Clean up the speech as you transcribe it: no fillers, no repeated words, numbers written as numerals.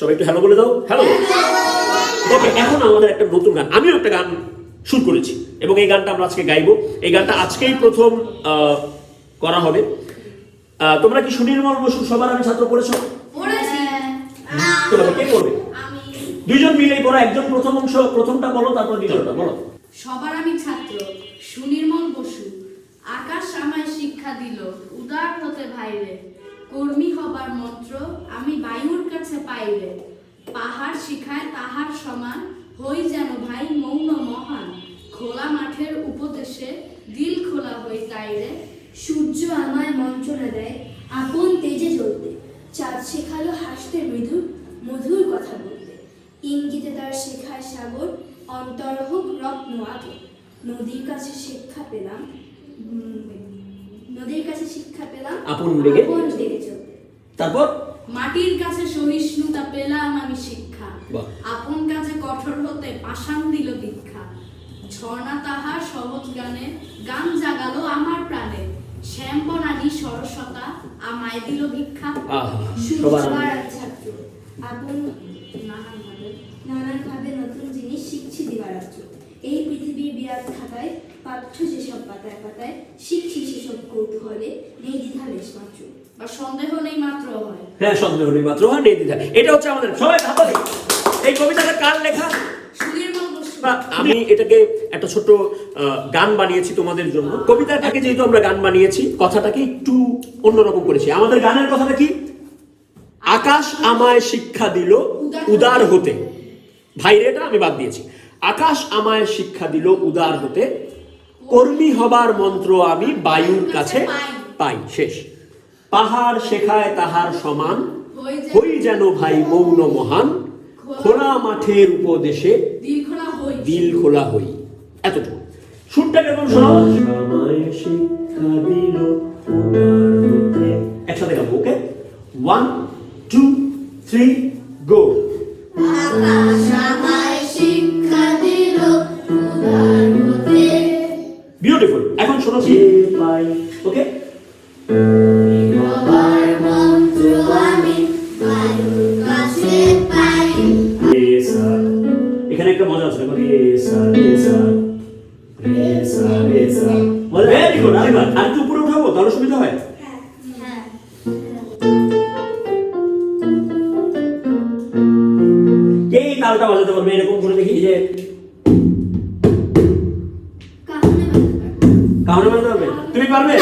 সবাই একটু হ্যালো বলে দাও। হ্যালো। ওকে, এখন আমাদের একটা নতুন গান, আমিও একটা গান শুরু করেছি এবং এই গানটা আমরা আজকে গাইবো। এই গানটা আজকেই প্রথম করা হবে। তোমরা কি সুনির্মল বসু সবার আমি ছাত্র পড়েছো? কে করবে? দুইজন মিলেই পড়ো। একজন প্রথম অংশ প্রথমটা বলো, তারপর দ্বিতীয়টা বলো। সবার আমি ছাত্র সুনির্মল বসু, আকাশ আমায় শিক্ষা দিল উদার হতে ভাইরে, কর্মী হবার মন্ত্র আমি বায়ুর কাছে পাইরে, পাহাড় শিখায় তাহার সমান হই যেন ভাই মৌন মহান, খোলা মাঠের উপদেশে দিল খোলা হই তাইরে, সূর্য আমায় মন্ত্রণা দেয় আপন তেজে জ্বলতে, চাঁদ শেখালো হাসতে মৃদু মধুর কথা বলতে, ইঙ্গিতে তার শেখায় সাগর অন্তর হোক রত্ন আগে, নদীর কাছে শিক্ষা পেলাম আপন লেগে চলতে। তারপর মাটির কাছে সহিষ্ণুতা পেলাম আমি শিক্ষা, আপন কাজে কঠোর হতে পাষাণ দিল দীক্ষা, ঝর্ণা তাহার সহজ গানে গান জাগালো আমার প্রাণে, শ্যামবনানী সরসতা আমায় দিল ভিক্ষা। সবার ছাত্র আপন নানানভাবে নতুন জিনিস শিখছি দিবারাত্র, এই পৃথিবীর বিরাট খাতায় পাঠ্য যেসব পাতায় পাতায় শিখছি সেসব কৌতূহলে নেই দ্বিধা লেশ মাত্র, বা সন্দেহ নেই মাত্র হয়। হ্যাঁ, সন্দেহ নেই মাত্র হয়, নেই দ্বিধা। এটা হচ্ছে আমাদের সবাই হাততালি। এই কবিতাটা কার লেখা? সুনির্মল বসু। আমি এটাকে একটা ছোট গান বানিয়েছি তোমাদের জন্য। কবিতাটাকে যেহেতু আমরা গান বানিয়েছি, কথাটাকে একটু অন্যরকম করেছি। আমাদের গানের কথাটা কি? আকাশ আমায় শিক্ষা দিল উদার হতে। ভাইরে এটা আমি বাদ দিয়েছি। আকাশ আমায় শিক্ষা দিল উদার হতে, কর্মী হবার মন্ত্র আমি বায়ুর কাছে পাই। শেষ। পাহাড় শেখায় তাহার সমান হই যেন ভাই মৌন মহান, খোলা মাঠের উপদেশে দিল খোলা হই। এতটুকু। সুরটা কেমন শোনাও? আমায় শিক্ষা দিল উদার হতে। একসাথে গাবো। ওকে, 1 2 3 গো। আকাশ আমায় শিক্ষা দিল উদার হতে। বিউটিফুল। এখন শোনো কি পাই। ওকে, হবার মন্ত্র আমি বায়ুর কাছে পাই। এখানে একটা মজা আছে। Very good. আর একটু উপরে উঠাবো, তাহলে সুবিধা হয়। এই তালটা বাজাতে পারবে এরকম করে? দেখি যে কাহনে বাজাতে পারবে। তুমি পারবে?